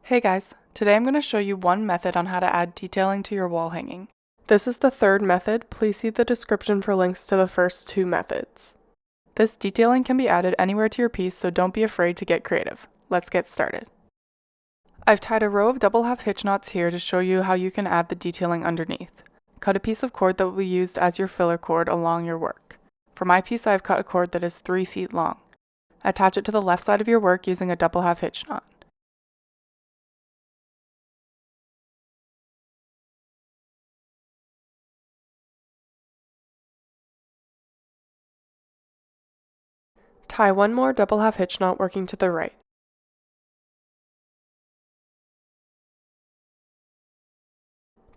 Hey guys, today I'm going to show you one method on how to add detailing to your wall hanging. This is the third method. Please see the description for links to the first two methods. This detailing can be added anywhere to your piece, so don't be afraid to get creative. Let's get started. I've tied a row of double half hitch knots here to show you how you can add the detailing underneath. Cut a piece of cord that will be used as your filler cord along your work. For my piece, I have cut a cord that is 3 feet long. Attach it to the left side of your work using a double half hitch knot. Tie one more double half hitch knot working to the right.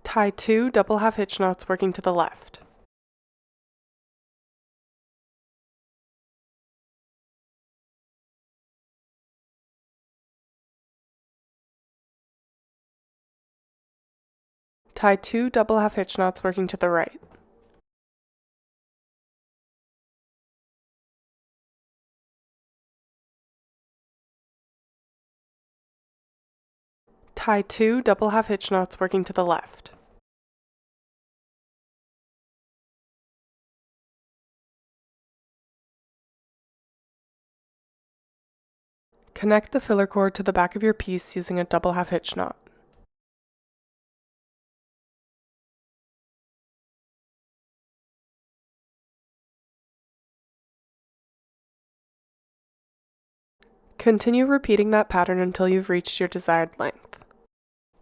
Tie 2 double half hitch knots working to the left. Tie 2 double half hitch knots working to the right. Tie 2 double half hitch knots working to the left. Connect the filler cord to the back of your piece using a double half hitch knot. Continue repeating that pattern until you've reached your desired length.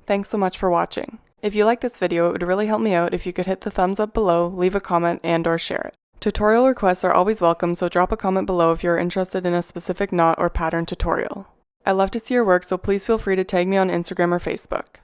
Thanks so much for watching. If you like this video, it would really help me out if you could hit the thumbs up below, leave a comment, and/or share it. Tutorial requests are always welcome, so drop a comment below if you're interested in a specific knot or pattern tutorial. I love to see your work, so please feel free to tag me on Instagram or Facebook.